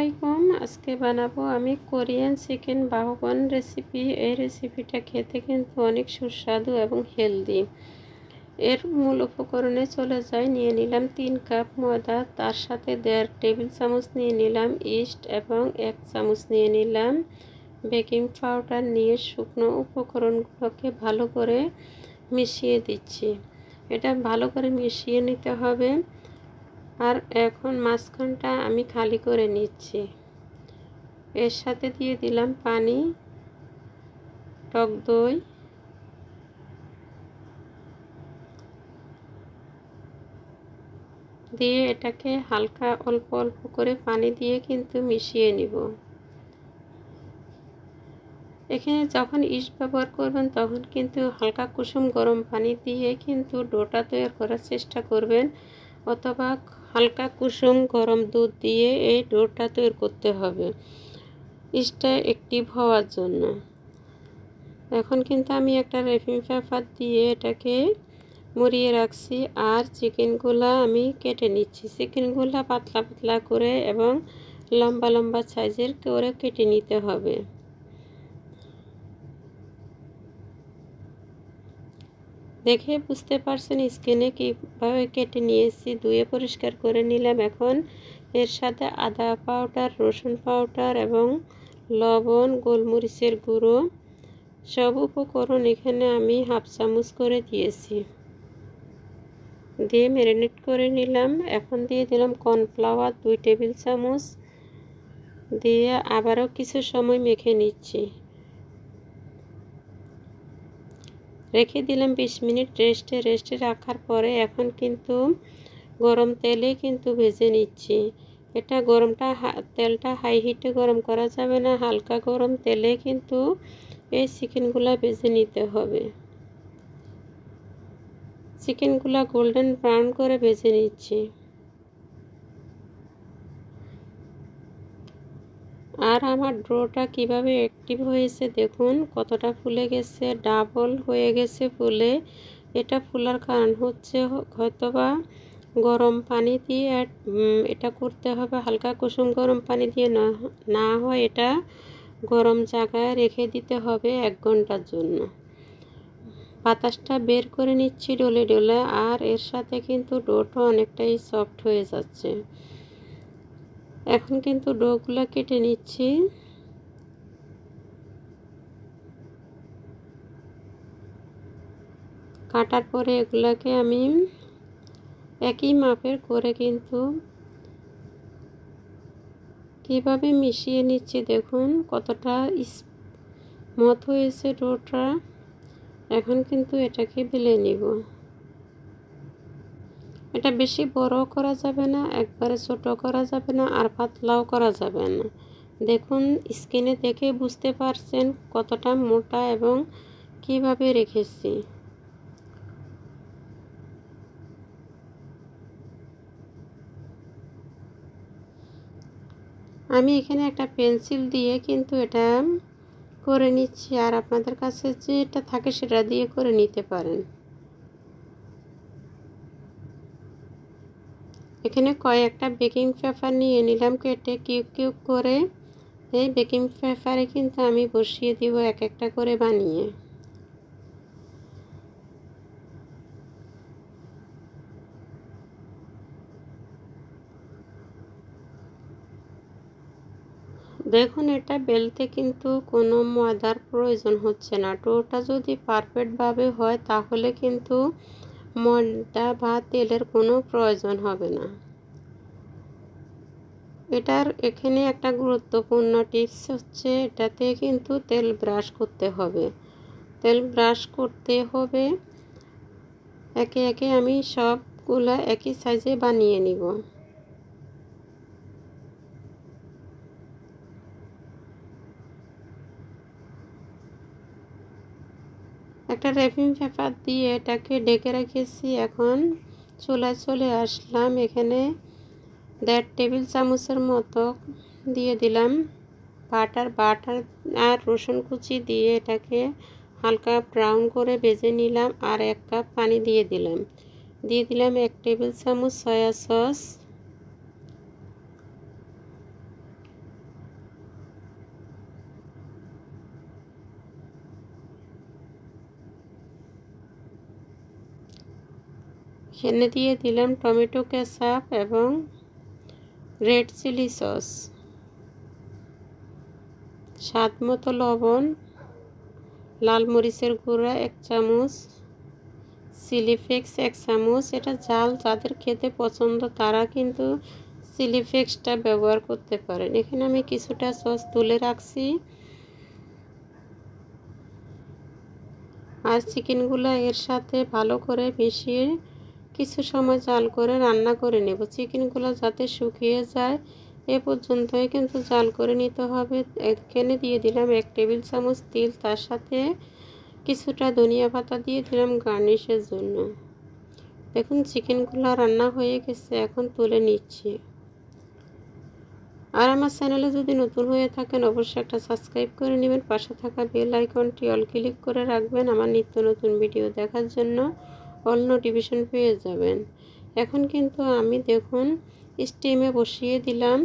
আলাইকুম। আজকে বানাবো আমি কোরিয়ান চিকেন বাহবন রেসিপি। এই রেসিপিটা খেতে কিন্তু অনেক সুস্বাদু এবং হেলদি। এর মূল উপকরণে চলে যায়, নিয়ে নিলাম 3 কাপ ময়দা, তার সাথে 1.5 টেবিল চামচ নিয়ে নিলাম ইস্ট এবং 1 চামচ নিয়ে নিলাম বেকিং পাউডার। নিয়ে শুকনো উপকরণগুলোকে ভালো করে মিশিয়ে দিচ্ছি। এটা ভালো করে মিশিয়ে নিতে হবে। আর এখন মাঝখানটা আমি খালি করে নিচ্ছি। এর সাথে দিয়ে দিলাম পানি, টক দই, দিয়ে এটাকে হালকা অল্প অল্প করে পানি দিয়ে কিন্তু মিশিয়ে নিব। এখানে যখন ইস্ট ব্যবহার করবেন তখন কিন্তু হালকা কুসুম গরম পানি দিয়ে কিন্তু ডোটা তৈরি করার চেষ্টা করবেন, অথবা হালকা কুসুম গরম দুধ দিয়ে এই ডোটা তৈরি করতে হবে ইস্টটা অ্যাক্টিভ হওয়ার জন্য। এখন কিন্তু আমি একটা র্যাপিং পেপার দিয়ে এটাকে মুড়িয়ে রাখছি। আর চিকেনগুলা আমি কেটে নিচ্ছি। চিকেনগুলা পাতলা পাতলা করে এবং লম্বা লম্বা সাইজের করে কেটে নিতে হবে। দেখে বুঝতে পারছেন স্কিনে কীভাবে কেটে নিয়েছি। ধুয়ে পরিষ্কার করে নিলাম। এখন এর সাথে আদা পাউডার, রসুন পাউডার এবং লবণ, গোলমরিচের গুঁড়ো সব উপকরণ এখানে আমি হাফ চামচ করে দিয়েছি, দিয়ে ম্যারিনেট করে নিলাম। এখন দিয়ে দিলাম কর্নফ্লাওয়ার 2 টেবিল চামচ, দিয়ে আবারও কিছু সময় মেখে নিচ্ছি। রেখে দিলাম 20 মিনিট রেস্টে রাখার পরে এখন কিন্তু গরম তেলে কিন্তু ভেজে নিচ্ছি। এটা তেলটা হাই হিটে গরম করা যাবে না, হালকা গরম তেলে কিন্তু এই চিকেনগুলা ভেজে নিতে হবে। চিকেনগুলা গোল্ডেন ব্রাউন করে ভেজে নিচ্ছি। আর আমার ডোটা কিভাবে অ্যাক্টিভ হয়েছে দেখুন, কতটা ফুলে গেছে, ডাবল হয়ে গেছে ফুলে। এটা ফুলার কারণ হচ্ছে হয়তোবা গরম পানি দিয়ে এটা করতে হবে, হালকা কুসুম গরম পানি দিয়ে না হয় এটা গরম জায়গায় রেখে দিতে হবে 1 ঘন্টার জন্য। বাতাসটা বের করে নিচ্ছি ডলে ডলে। আর এর সাথে কিন্তু ডোটা অনেকটাই সফট হয়ে যাচ্ছে। এখন কিন্তু ডোগুলো কেটে নিচ্ছি। কাটার পরে এগুলাকে আমি একই মাপের করে কিন্তু কিভাবে মিশিয়ে নিচ্ছি দেখুন, কতটা স্মুথ হয়েছে ডোটা। এখন কিন্তু এটাকে বেলে নিব। এটা বেশি বড় করা যাবে না, একবারে ছোট করা যাবে না, আর পাতলাও করা যাবে না। দেখুন স্কিনে দেখে বুঝতে পারছেন কতটা মোটা এবং কিভাবে রেখেছি। আমি এখানে একটা পেন্সিল দিয়ে কিন্তু এটা করে নিচ্ছি। আর আপনাদের কাছে যেটা থাকে সেটা দিয়ে করে নিতে পারেন। এখানে কয়েকটা বেকিং পেপার নিয়ে নিলাম কেটে কিউব কিউব করে। এই বেকিং পেপারে কিন্তু আমি বসিয়ে দিব এক একটা করে বানিয়ে। দেখুন এটা বেলতে কিন্তু কোনো ময়দার প্রয়োজন হচ্ছে না। ডোটা যদি পারফেক্টভাবে হয় তাহলে কিন্তু ময়দা বা তেলের কোনো প্রয়োজন হবে না। এটার এখানে একটা গুরুত্বপূর্ণ টিপস হচ্ছে, এটাতে কিন্তু তেল ব্রাশ করতে হবে। তেল ব্রাশ করতে হবে। একে একে আমি সবগুলা একই সাইজে বানিয়ে নিব। একটা র্যাপিং পেপার দিয়ে এটাকে ঢেকে রেখেছি। এখন চুলায় চলে আসলাম। এখানে 1.5 টেবিল চামচের মতো দিয়ে দিলাম বাটার আর রসুন কুচি দিয়ে এটাকে হালকা ব্রাউন করে ভেজে নিলাম। আর 1 কাপ পানি দিয়ে দিলাম। 1 টেবিল চামচ সয়া সস, এখানে দিয়ে দিলাম টমেটো কেচাপ এবং রেড চিলি সস, স্বাদ মতো লবণ, লাল মরিচের গুঁড়া 1 চামচ, চিলি ফ্লেক্স 1 চামচ। এটা ঝাল যাদের খেতে পছন্দ তারা কিন্তু চিলি ফ্লেক্সটা ব্যবহার করতে পারেন। এখানে আমি কিছুটা সস তুলে রাখছি। আর চিকেনগুলো এর সাথে ভালো করে মিশিয়ে কিছু সময় জাল করে রান্না করে নেব। চিকেনগুলো যাতে শুকিয়ে যায় এ পর্যন্তই কিন্তু জাল করে নিতে হবে। এখানে দিয়ে দিলাম 1 টেবিল চামচ তেল, তার সাথে কিছুটা ধনিয়া পাতা দিয়ে দিলাম গার্নিশের জন্য। দেখুন চিকেনগুলো রান্না হয়ে গেছে, এখন তুলে নিচ্ছি। আর আমার চ্যানেলে যদি নতুন হয়ে থাকেন অবশ্যই একটা সাবস্ক্রাইব করে নেবেন, পাশে থাকা বেল আইকনটি অল ক্লিক করে রাখবেন আমার নিত্য নতুন ভিডিও দেখার জন্য অল নোটিফিকেশন পেয়ে যাবেন। এখন কিন্তু আমি দেখুন স্টিমে বসিয়ে দিলাম,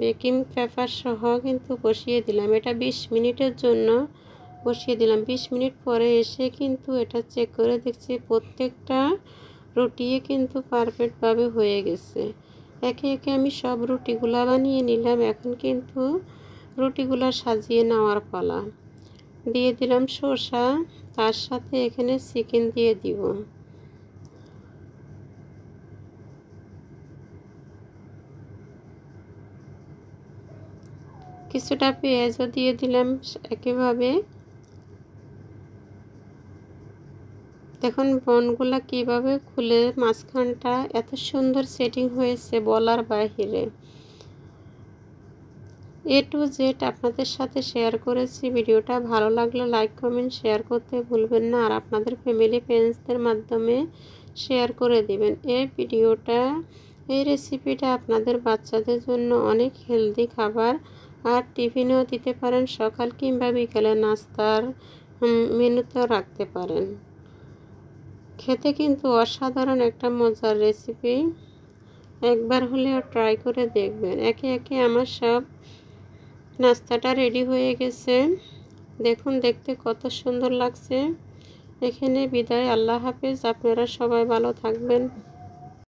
বেকিং পেপার সহ কিন্তু বসিয়ে দিলাম। এটা 20 মিনিটের জন্য বসিয়ে দিলাম। 20 মিনিট পরে এসে কিন্তু এটা চেক করে দেখছি প্রত্যেকটা রুটিয়ে কিন্তু পারফেক্টভাবে হয়ে গেছে। একে একে আমি সব রুটিগুলা বানিয়ে নিলাম। এখন কিন্তু রুটিগুলা সাজিয়ে নেওয়ার পালা। দিয়ে দিলাম শসা, তার সাথে এখানে চিকেন দিয়ে দিব। কিছুটা পেঁয়াজও দিয়ে দিলাম একইভাবে। দেখুন বনগুলা কিভাবে খুলে মাঝখানটা এত সুন্দর সেটিং হয়েছে বলার বাহিরে। A to Z আপনাদের সাথে শেয়ার করেছি। ভিডিওটা ভালো লাগলে লাইক কমেন্ট শেয়ার করতে ভুলবেন না, আর আপনাদের ফ্যামিলি ফ্রেন্ডসদের মাধ্যমে শেয়ার করে দিবেন। এই রেসিপিটা আপনাদের বাচ্চাদের জন্য অনেক হেলদি খাবার, আর টিফিনেও দিতে পারেন, সকাল কিংবা বিকালে নাস্তার মেনুতেও রাখতে পারেন। খেতে কিন্তু অসাধারণ একটা মজার রেসিপি, একবার হলেও ট্রাই করে দেখবেন। একে একে আমার সব নাস্তাটা রেডি হয়ে গেছে। দেখুন দেখতে কত সুন্দর লাগছে। এখানে বিদায়, আল্লাহ হাফেজ। আপনারা সবাই ভালো থাকবেন।